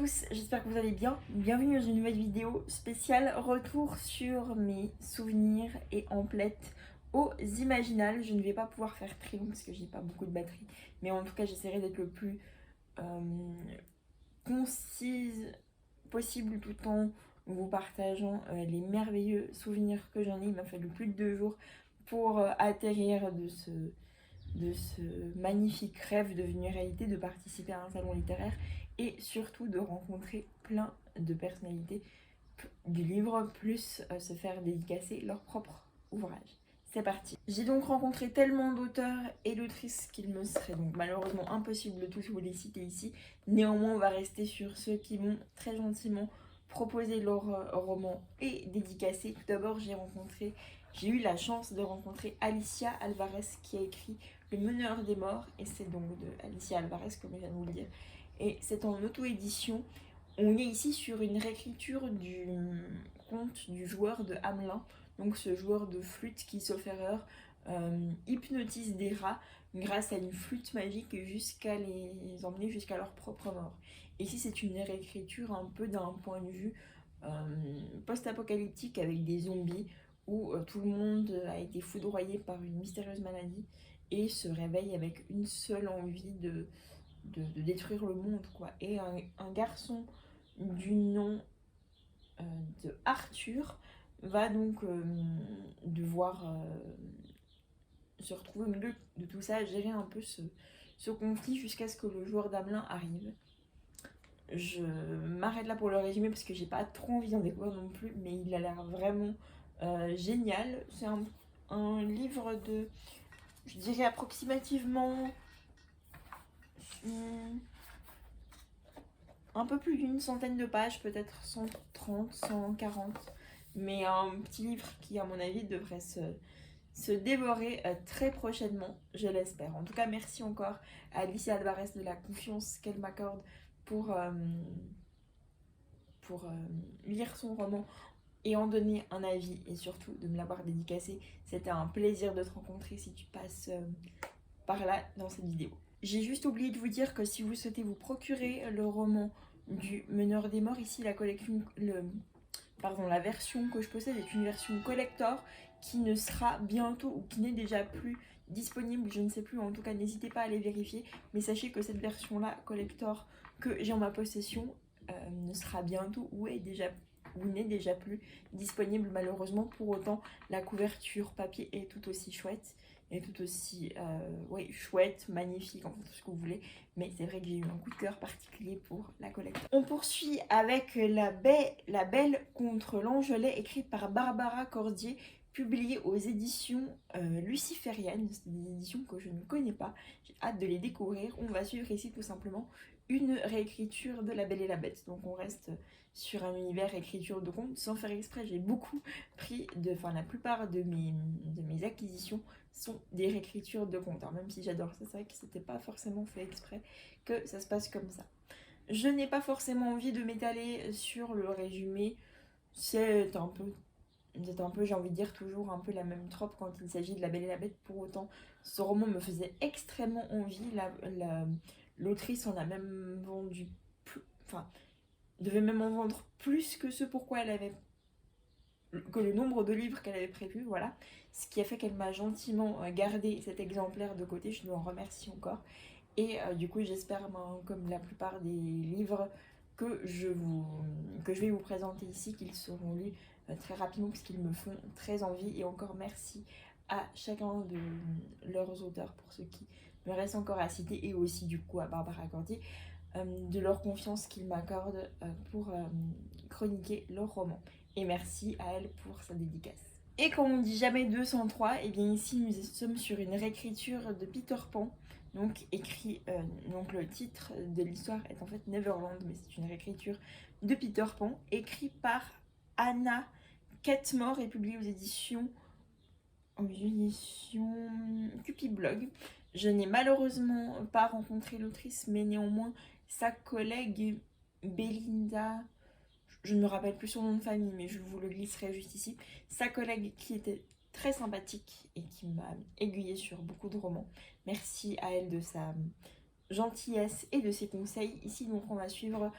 tous, j'espère que vous allez bien. Bienvenue dans une nouvelle vidéo spéciale retour sur mes souvenirs et emplettes aux Imaginales. Je ne vais pas pouvoir faire très long parce que j'ai pas beaucoup de batterie, mais en tout cas j'essaierai d'être le plus concise possible tout en vous partageant les merveilleux souvenirs que j'en ai. Il m'a fallu plus de 2 jours pour atterrir de ce magnifique rêve devenu réalité de participer à un salon littéraire et surtout de rencontrer plein de personnalités du livre, plus se faire dédicacer leur propre ouvrage. C'est parti. J'ai donc rencontré tellement d'auteurs et d'autrices qu'il me serait donc malheureusement impossible de tous vous les citer ici. Néanmoins, on va rester sur ceux qui m'ont très gentiment proposé leur roman et dédicacé. Tout d'abord, j'ai eu la chance de rencontrer Alicia Alvarez qui a écrit Le Meneur des Morts, et c'est donc de Alicia Alvarez comme je viens de vous le dire. Et c'est en auto-édition. On est ici sur une réécriture du conte du joueur de Hamelin, donc ce joueur de flûte qui, sauf erreur, hypnotise des rats grâce à une flûte magique jusqu'à les emmener jusqu'à leur propre mort. Ici, c'est une réécriture un peu d'un point de vue post-apocalyptique avec des zombies où tout le monde a été foudroyé par une mystérieuse maladie et se réveille avec une seule envie de détruire le monde, quoi. Et un garçon du nom de Arthur va donc devoir se retrouver au milieu de tout ça, gérer un peu ce conflit jusqu'à ce que le joueur d'Hamelin arrive. Je m'arrête là pour le résumer parce que j'ai pas trop envie d'en découvrir non plus, mais il a l'air vraiment génial. C'est un livre de, je dirais approximativement un peu plus d'une centaine de pages, peut-être 130, 140, mais un petit livre qui, à mon avis, devrait se dévorer très prochainement, je l'espère. En tout cas, merci encore à Alicia Alvarez de la confiance qu'elle m'accorde pour lire son roman et en donner un avis, et surtout de me l'avoir dédicacé. C'était un plaisir de te rencontrer si tu passes par là dans cette vidéo. J'ai juste oublié de vous dire que si vous souhaitez vous procurer le roman du Meneur des Morts, ici la version que je possède est une version collector qui ne sera bientôt ou qui n'est déjà plus disponible, je ne sais plus, en tout cas n'hésitez pas à aller vérifier, mais sachez que cette version là collector que j'ai en ma possession ne sera bientôt ou n'est déjà plus disponible malheureusement. Pour autant, la couverture papier est tout aussi chouette et tout aussi chouette, magnifique, enfin tout ce que vous voulez, mais c'est vrai que j'ai eu un coup de cœur particulier pour la collecte. On poursuit avec La Belle contre l'Angelet, écrite par Barbara Cordier, publiée aux éditions Lucifériennes. C'est des éditions que je ne connais pas, j'ai hâte de les découvrir. On va suivre ici tout simplement une réécriture de La Belle et la Bête, donc on reste sur un univers écriture de contes. Sans faire exprès, j'ai beaucoup pris la plupart de mes acquisitions sont des réécritures de contes. Alors même si j'adore ça, c'est vrai que c'était pas forcément fait exprès que ça se passe comme ça. Je n'ai pas forcément envie de m'étaler sur le résumé. C'est un peu, j'ai envie de dire, toujours un peu la même trope quand il s'agit de La Belle et la Bête. Pour autant, ce roman me faisait extrêmement envie. L'autrice en a même vendu devait même en vendre plus que ce pourquoi elle avait que le nombre de livres qu'elle avait prévu, voilà. Ce qui a fait qu'elle m'a gentiment gardé cet exemplaire de côté, je lui en remercie encore. Et du coup, j'espère, comme la plupart des livres que je vais vous présenter ici, qu'ils seront lus très rapidement, parce qu'ils me font très envie. Et encore merci à chacun de leurs auteurs pour ceux qui me restent encore à citer, et aussi du coup à Barbara Cordier, de leur confiance qu'ils m'accordent pour chroniquer leur roman. Et merci à elle pour sa dédicace. Et comme on dit jamais 203, et bien ici nous sommes sur une réécriture de Peter Pan. Donc donc le titre de l'histoire est en fait Neverland, mais c'est une réécriture de Peter Pan, écrit par Anna Catmore et publié aux éditions Cupid Blog. Je n'ai malheureusement pas rencontré l'autrice, mais néanmoins sa collègue Belinda, je ne me rappelle plus son nom de famille, mais je vous le glisserai juste ici, sa collègue qui était très sympathique et qui m'a aiguillée sur beaucoup de romans. Merci à elle de sa gentillesse et de ses conseils. Ici donc on va suivre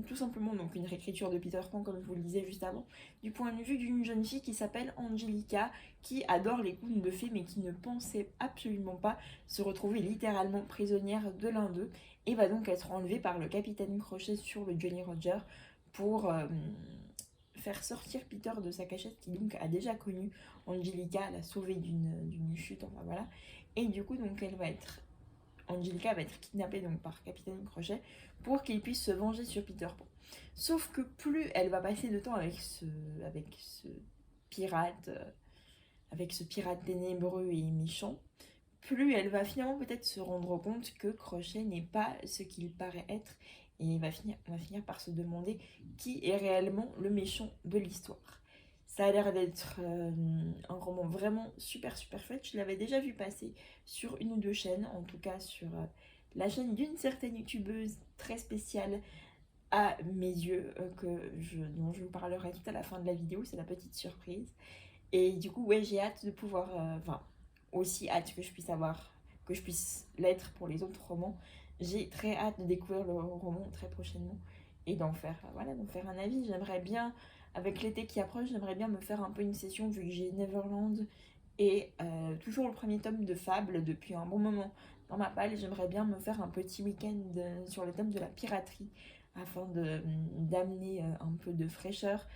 tout simplement donc une réécriture de Peter Pan, comme je vous le disais juste avant, du point de vue d'une jeune fille qui s'appelle Angelica, qui adore les contes de fées mais qui ne pensait absolument pas se retrouver littéralement prisonnière de l'un d'eux, et va donc être enlevée par le capitaine Crochet sur le Jolly Roger pour faire sortir Peter de sa cachette, qui donc a déjà connu Angelica, l'a sauvée d'une chute, enfin voilà. Et du coup donc Angelica va être kidnappée donc par Capitaine Crochet pour qu'il puisse se venger sur Peter Pan. Sauf que plus elle va passer de temps avec ce pirate, ténébreux et méchant, plus elle va finalement peut-être se rendre compte que Crochet n'est pas ce qu'il paraît être, et on va finir par se demander qui est réellement le méchant de l'histoire. Ça a l'air d'être un roman vraiment super chouette. Je l'avais déjà vu passer sur une ou deux chaînes, en tout cas sur la chaîne d'une certaine youtubeuse très spéciale à mes yeux, dont je vous parlerai tout à la fin de la vidéo, c'est la petite surprise. Et du coup, ouais, j'ai hâte de pouvoir, aussi hâte que je puisse l'être pour les autres romans. J'ai très hâte de découvrir le roman très prochainement et d'en faire un avis. J'aimerais bien, avec l'été qui approche, j'aimerais bien me faire un peu une session, vu que j'ai Neverland et toujours le premier tome de Fable depuis un bon moment dans ma palle. J'aimerais bien me faire un petit week-end sur le thème de la piraterie, afin d'amener un peu de fraîcheur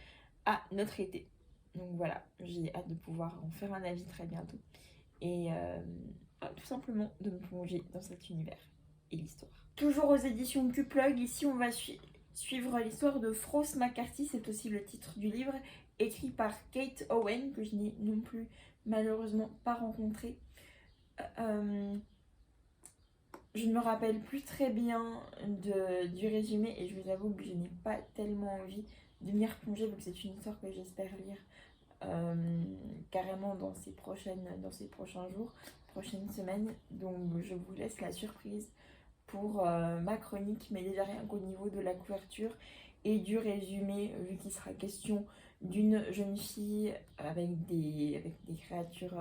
à notre été. Donc voilà, j'ai hâte de pouvoir en faire un avis très bientôt. Et tout simplement de me plonger dans cet univers et l'histoire. Toujours aux éditions Q-Plug, ici on va suivre l'histoire de Frost McCarthy, c'est aussi le titre du livre, écrit par Kate Owen, que je n'ai non plus malheureusement pas rencontré. Je ne me rappelle plus très bien du résumé, et je vous avoue que je n'ai pas tellement envie de m'y replonger, vu que c'est une histoire que j'espère lire carrément dans ces prochains jours, prochaines semaines. Donc je vous laisse la surprise pour ma chronique, mais déjà rien qu'au niveau de la couverture et du résumé, vu qu'il sera question d'une jeune fille avec des créatures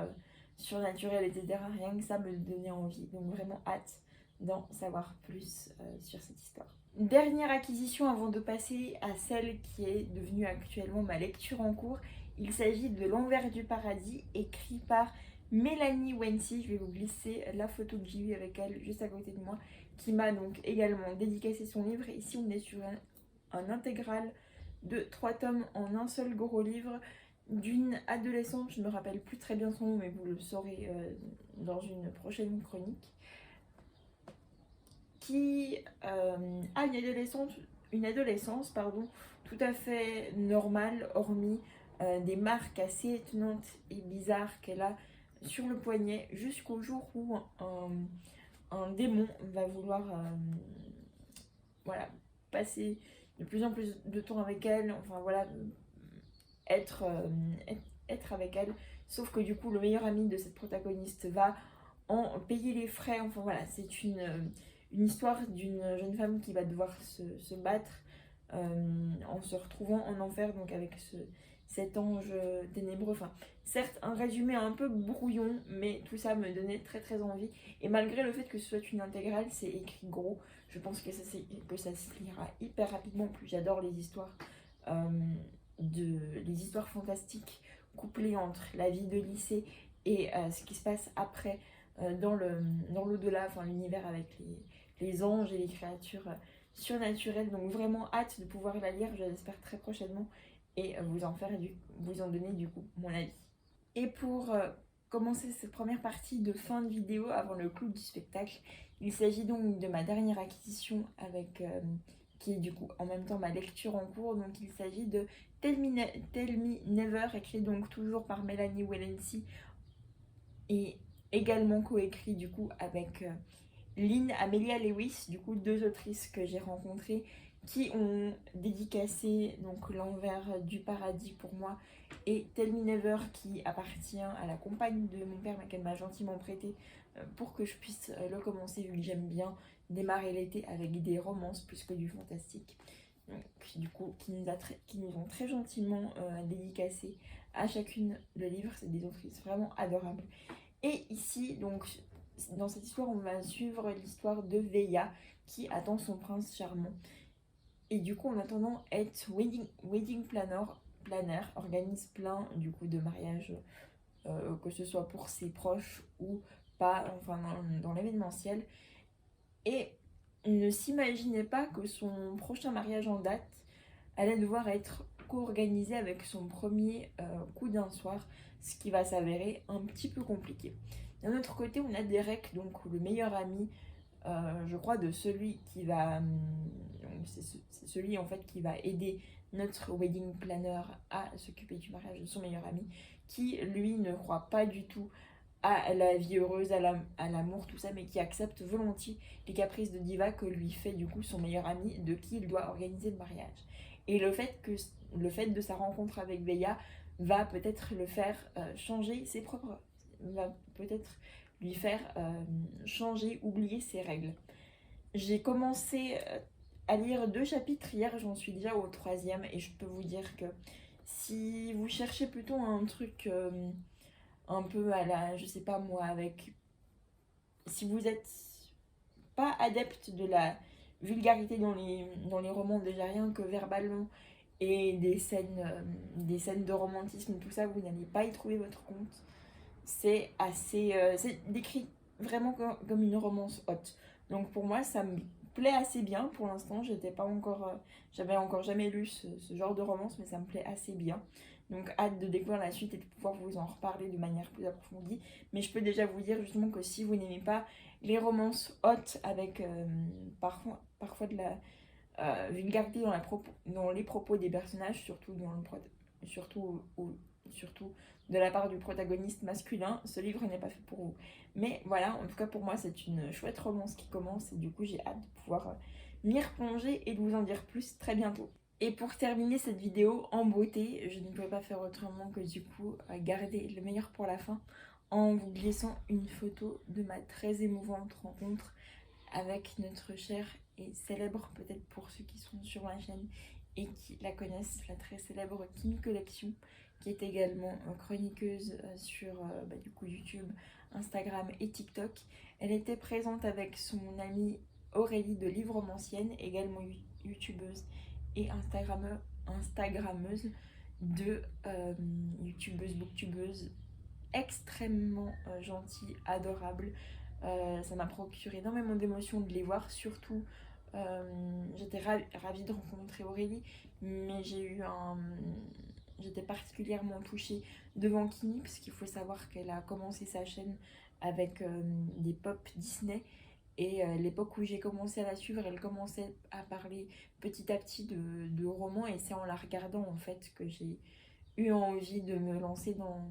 surnaturelles, etc. Rien que ça me donnait envie, donc vraiment hâte d'en savoir plus sur cette histoire. Dernière acquisition avant de passer à celle qui est devenue actuellement ma lecture en cours. Il s'agit de L'Envers du Paradis, écrit par Mélanie Wency. Je vais vous glisser la photo que j'ai eue avec elle juste à côté de moi, qui m'a donc également dédicacé son livre. Ici on est sur un intégral de 3 tomes en un seul gros livre, d'une adolescente, je ne me rappelle plus très bien son nom, mais vous le saurez dans une prochaine chronique, qui a une adolescence tout à fait normale, hormis des marques assez étonnantes et bizarres qu'elle a sur le poignet, jusqu'au jour où un démon va vouloir passer de plus en plus de temps avec elle, enfin voilà, être avec elle, sauf que du coup le meilleur ami de cette protagoniste va en payer les frais. Enfin voilà, c'est une histoire d'une jeune femme qui va devoir se battre en se retrouvant en enfer, donc avec cet ange ténébreux. Enfin, certes, un résumé un peu brouillon, mais tout ça me donnait très envie. Et malgré le fait que ce soit une intégrale, c'est écrit gros, je pense que ça se lira hyper rapidement. Plus j'adore les histoires les histoires fantastiques couplées entre la vie de lycée et ce qui se passe après dans l'au-delà, enfin l'univers avec les anges et les créatures surnaturelles. Donc vraiment hâte de pouvoir la lire, je l'espère très prochainement, et vous en donner du coup mon avis. Et pour commencer cette première partie de fin de vidéo avant le clou du spectacle, il s'agit donc de ma dernière acquisition qui est du coup en même temps ma lecture en cours. Donc il s'agit de Tell Me Never, écrit donc toujours par Mélanie Wency et également coécrit du coup avec Lynn Amelia Lewis, du coup 2 autrices que j'ai rencontrées qui ont dédicacé donc L'Envers du Paradis pour moi, et Tell Me Never qui appartient à la compagne de mon père mais qu'elle m'a gentiment prêté pour que je puisse le commencer, vu que j'aime bien démarrer l'été avec des romances plus que du fantastique. Donc, du coup qui nous ont très gentiment dédicacé à chacune le livre. C'est des autrices vraiment adorables. Et ici donc dans cette histoire on va suivre l'histoire de Veya qui attend son prince charmant. Et du coup, en attendant, être wedding planner organise plein du coup de mariages, que ce soit pour ses proches ou pas, enfin dans l'événementiel. Et ne s'imaginait pas que son prochain mariage en date allait devoir être co-organisé avec son premier coup d'un soir, ce qui va s'avérer un petit peu compliqué. D'un autre côté, on a Derek, donc le meilleur ami, je crois, de celui qui va... c'est celui en fait qui va aider notre wedding planner à s'occuper du mariage de son meilleur ami, qui lui ne croit pas du tout à la vie heureuse, à l'amour, tout ça, mais qui accepte volontiers les caprices de diva que lui fait du coup son meilleur ami, de qui il doit organiser le mariage. Et le fait de sa rencontre avec Veya va peut-être le faire changer ses propres... va peut-être lui faire changer, oublier ses règles. J'ai commencé à lire 2 chapitres hier, j'en suis déjà au 3e, et je peux vous dire que si vous cherchez plutôt un truc un peu à la, je sais pas moi, avec... Si vous êtes pas adepte de la vulgarité dans les romans, déjà rien que verbalement, et des scènes de romantisme, tout ça, vous n'allez pas y trouver votre compte. C'est assez... c'est décrit vraiment comme une romance haute. Donc pour moi, ça me plaît assez bien. Pour l'instant, j'étais pas encore... j'avais encore jamais lu ce genre de romance, mais ça me plaît assez bien. Donc hâte de découvrir la suite et de pouvoir vous en reparler de manière plus approfondie. Mais je peux déjà vous dire justement que si vous n'aimez pas les romances hautes avec parfois de la vulgarité dans les propos des personnages, surtout de la part du protagoniste masculin, ce livre n'est pas fait pour vous. Mais voilà, en tout cas pour moi c'est une chouette romance qui commence et du coup j'ai hâte de pouvoir m'y replonger et de vous en dire plus très bientôt. Et pour terminer cette vidéo en beauté, je ne pouvais pas faire autrement que du coup garder le meilleur pour la fin en vous glissant une photo de ma très émouvante rencontre avec notre chère et célèbre, peut-être pour ceux qui sont sur ma chaîne et qui la connaissent, la très célèbre Kimi Collection, qui est également chroniqueuse sur du coup YouTube, Instagram et TikTok. Elle était présente avec son amie Aurélie de Livromancienne, également youtubeuse et instagrammeuse de youtubeuse, booktubeuse, extrêmement gentille, adorable. Ça m'a procuré énormément d'émotions de les voir, surtout j'étais ravie de rencontrer Aurélie, mais j'étais particulièrement touchée devant Kimi, parce qu'il faut savoir qu'elle a commencé sa chaîne avec des pop Disney, et l'époque où j'ai commencé à la suivre, elle commençait à parler petit à petit de romans, et c'est en la regardant en fait que j'ai eu envie de me lancer moi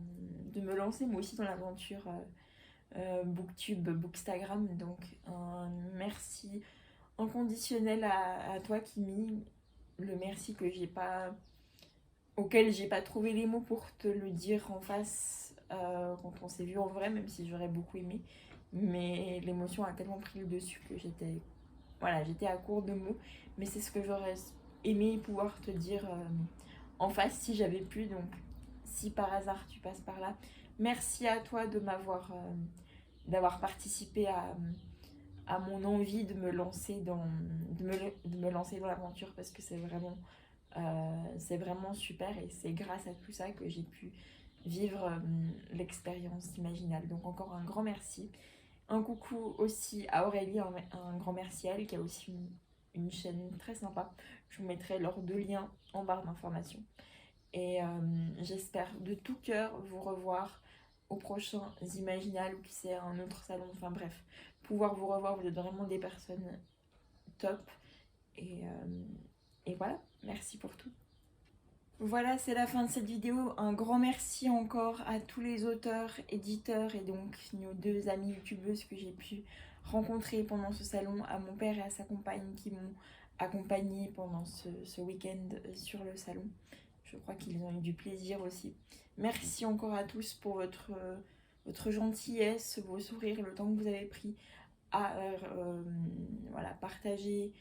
aussi dans l'aventure Booktube, Bookstagram. Donc un merci inconditionnel à toi Kimi, le merci auquel j'ai pas trouvé les mots pour te le dire en face quand on s'est vu en vrai, même si j'aurais beaucoup aimé, mais l'émotion a tellement pris le dessus que j'étais à court de mots, mais c'est ce que j'aurais aimé pouvoir te dire en face si j'avais pu. Donc si par hasard tu passes par là, merci à toi d'avoir participé à mon envie de me lancer de me lancer dans l'aventure, parce que c'est vraiment super, et c'est grâce à tout ça que j'ai pu vivre l'expérience imaginale. Donc encore un grand merci. Un coucou aussi à Aurélie, un grand merci à elle qui a aussi une chaîne très sympa. Je vous mettrai leurs 2 liens en barre d'informations. Et j'espère de tout cœur vous revoir au prochain Imaginal, ou qui c'est un autre salon, enfin bref, pouvoir vous revoir, vous êtes vraiment des personnes top. Et voilà, merci pour tout. Voilà, c'est la fin de cette vidéo. Un grand merci encore à tous les auteurs, éditeurs et donc nos 2 amies youtubeuses que j'ai pu rencontrer pendant ce salon, à mon père et à sa compagne qui m'ont accompagnée pendant ce week-end sur le salon. Je crois qu'ils ont eu du plaisir aussi. Merci encore à tous pour votre gentillesse, vos sourires, le temps que vous avez pris à partager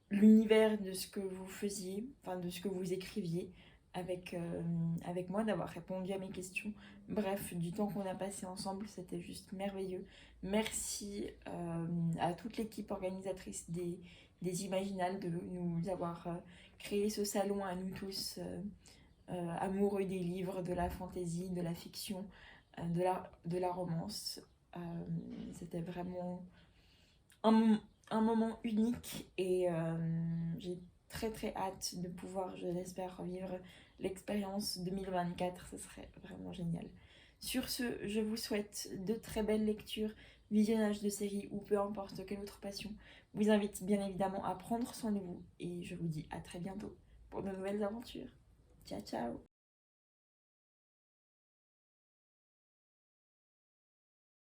l'univers de ce que vous faisiez, enfin de ce que vous écriviez avec moi, d'avoir répondu à mes questions. Bref, du temps qu'on a passé ensemble, c'était juste merveilleux. Merci à toute l'équipe organisatrice des des Imaginales de nous avoir créé ce salon à nous tous, amoureux des livres, de la fantaisie, de la fiction, de la romance. C'était vraiment un moment unique et j'ai très hâte de pouvoir, je l'espère, vivre l'expérience 2024. Ce serait vraiment génial. Sur ce, je vous souhaite de très belles lectures, visionnage de séries ou peu importe quelle autre passion vous invite bien évidemment à prendre soin de vous et je vous dis à très bientôt pour de nouvelles aventures. Ciao ciao.